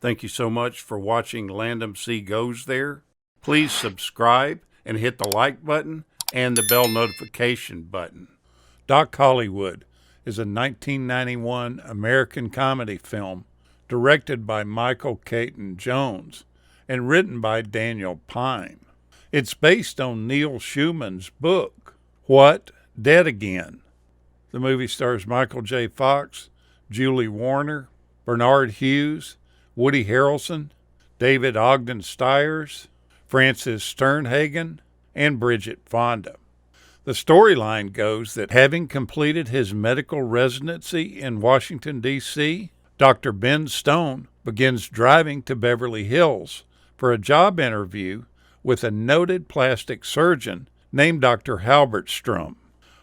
Thank you so much for watching Landumc Goes There. Please subscribe and hit the like button and the bell notification button. Doc Hollywood is a 1991 American comedy film directed by Michael Caton Jones and written by Daniel Pine. It's based on Neil Schumann's book, What, Dead Again? The movie stars Michael J. Fox, Julie Warner, Bernard Hughes, Woody Harrelson, David Ogden Stiers, Francis Sternhagen, and Bridgett Fonda. The storyline goes that having completed his medical residency in Washington, D.C., Dr. Ben Stone begins driving to Beverly Hills for a job interview with a noted plastic surgeon named Dr. Halbertstrom.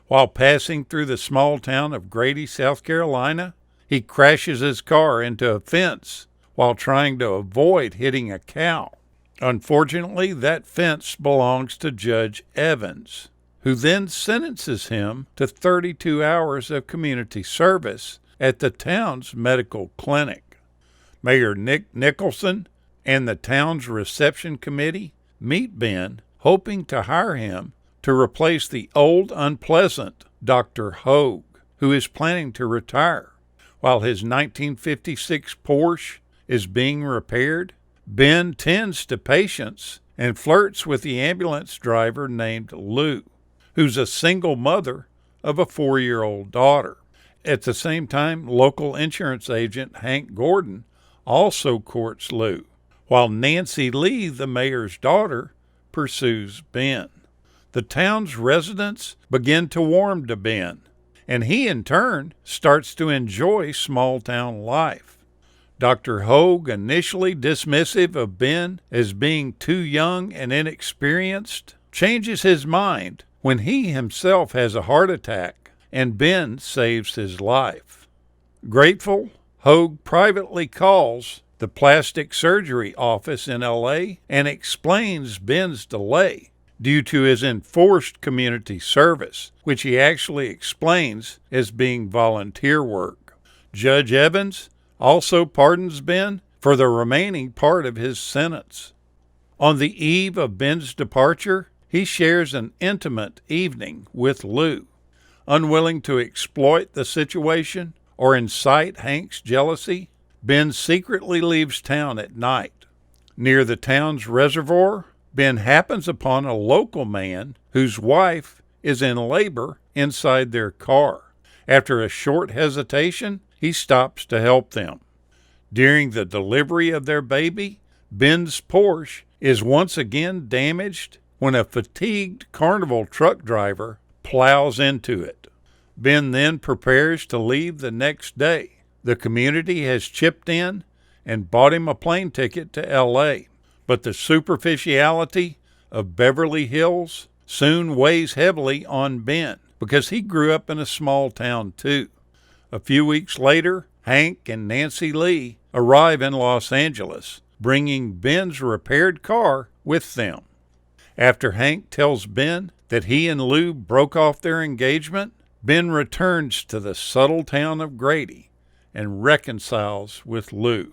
While passing through the small town of Grady, South Carolina, he crashes his car into a fence while trying to avoid hitting a cow. Unfortunately, that fence belongs to Judge Evans, who then sentences him to 32 hours of community service at the town's medical clinic. Mayor Nick Nicholson and the town's reception committee meet Ben, hoping to hire him to replace the old, unpleasant Dr. Hogue, who is planning to retire. While his 1956 Porsche is being repaired, Ben tends to patients and flirts with the ambulance driver named Lou, who's a single mother of a 4-year-old daughter. At the same time, local insurance agent Hank Gordon also courts Lou, while Nancy Lee, the mayor's daughter, pursues Ben. The town's residents begin to warm to Ben, and he in turn starts to enjoy small-town life. Dr. Hogue, initially dismissive of Ben as being too young and inexperienced, changes his mind when he himself has a heart attack and Ben saves his life. Grateful, Hogue privately calls the plastic surgery office in L.A. and explains Ben's delay due to his enforced community service, which he actually explains as being volunteer work. Judge Evans also pardons Ben for the remaining part of his sentence. On the eve of Ben's departure, he shares an intimate evening with Lou. Unwilling to exploit the situation or incite Hank's jealousy, Ben secretly leaves town at night. Near the town's reservoir, Ben happens upon a local man whose wife is in labor inside their car. After a short hesitation, he stops to help them. During the delivery of their baby, Ben's Porsche is once again damaged when a fatigued carnival truck driver plows into it. Ben then prepares to leave the next day. The community has chipped in and bought him a plane ticket to L.A., but the superficiality of Beverly Hills soon weighs heavily on Ben because he grew up in a small town too. A few weeks later, Hank and Nancy Lee arrive in Los Angeles, bringing Ben's repaired car with them. After Hank tells Ben that he and Lou broke off their engagement, Ben returns to the subtle town of Grady and reconciles with Lou.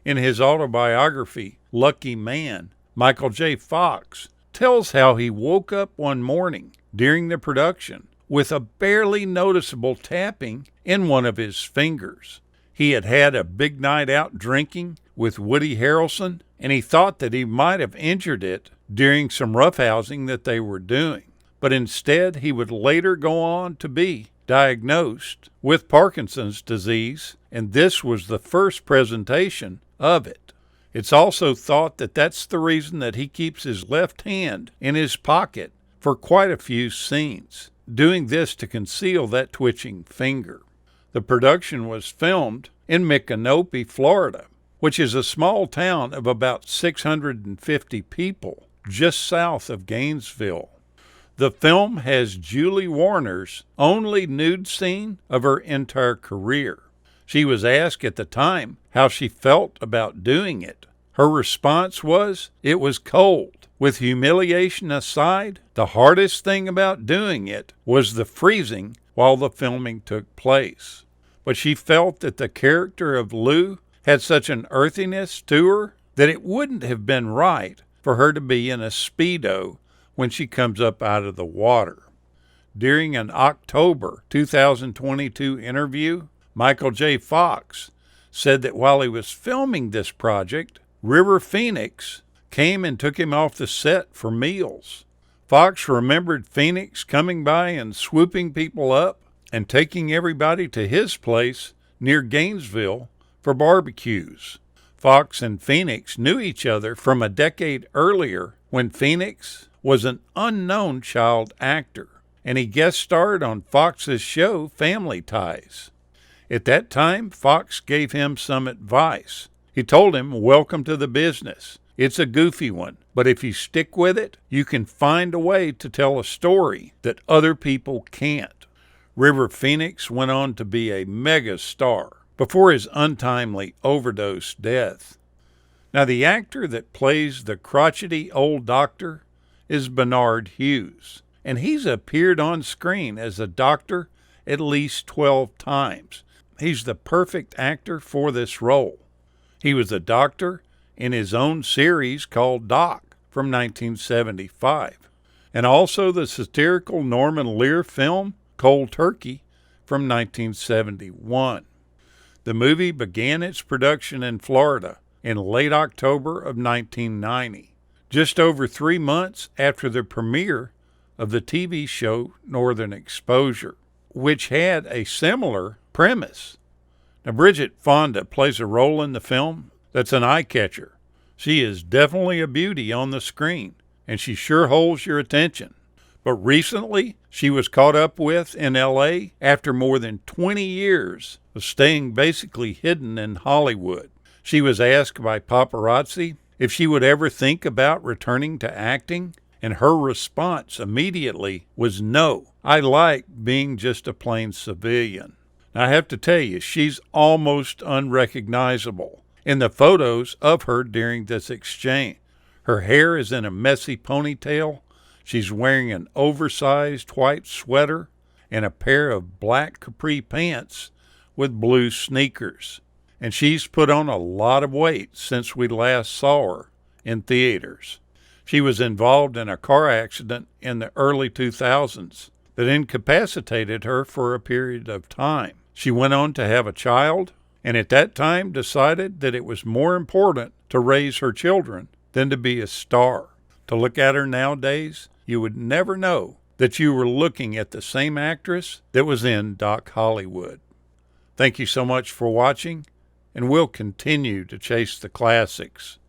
In his autobiography, Lucky Man, Michael J. Fox tells how he woke up one morning during the production with a barely noticeable tapping in one of his fingers. He had had a big night out drinking with Woody Harrelson, and he thought that he might have injured it during some roughhousing that they were doing. But instead, he would later go on to be diagnosed with Parkinson's disease, and this was the first presentation of it. It's also thought that that's the reason that he keeps his left hand in his pocket for quite a few scenes, doing this to conceal that twitching finger. The production was filmed in Micanopy, Florida, which is a small town of about 650 people just south of Gainesville. The film has Julie Warner's only nude scene of her entire career. She was asked at the time how she felt about doing it. Her response was, "It was cold. With humiliation aside, the hardest thing about doing it was the freezing while the filming took place." But she felt that the character of Lou had such an earthiness to her that it wouldn't have been right for her to be in a Speedo when she comes up out of the water. During an October 2022 interview, Michael J. Fox said that while he was filming this project, River Phoenix came and took him off the set for meals. Fox remembered Phoenix coming by and swooping people up and taking everybody to his place near Gainesville for barbecues. Fox and Phoenix knew each other from a decade earlier when Phoenix was an unknown child actor, and he guest starred on Fox's show Family Ties. At that time, Fox gave him some advice. He told him, "Welcome to the business. It's a goofy one, but if you stick with it, you can find a way to tell a story that other people can't." River Phoenix went on to be a mega star before his untimely overdose death. Now, the actor that plays the crotchety old doctor is Bernard Hughes, and he's appeared on screen as a doctor at least 12 times. He's the perfect actor for this role. He was a doctor in his own series called Doc from 1975, and also the satirical Norman Lear film Cold Turkey from 1971. The movie began its production in Florida in late October of 1990, just over 3 months after the premiere of the TV show Northern Exposure, which had a similar premise. Now, Bridgett Fonda plays a role in the film that's an eye-catcher. She is definitely a beauty on the screen, and she sure holds your attention. But recently, she was caught up with in L.A. after more than 20 years of staying basically hidden in Hollywood. She was asked by paparazzi if she would ever think about returning to acting, and her response immediately was no. I like being just a plain civilian. Now, I have to tell you, she's almost unrecognizable in the photos of her during this exchange. Her hair is in a messy ponytail. She's wearing an oversized white sweater and a pair of black capri pants with blue sneakers. And she's put on a lot of weight since we last saw her in theaters. She was involved in a car accident in the early 2000s that incapacitated her for a period of time. She went on to have a child, and at that time decided that it was more important to raise her children than to be a star. To look at her nowadays, you would never know that you were looking at the same actress that was in Doc Hollywood. Thank you so much for watching, and we'll continue to chase the classics.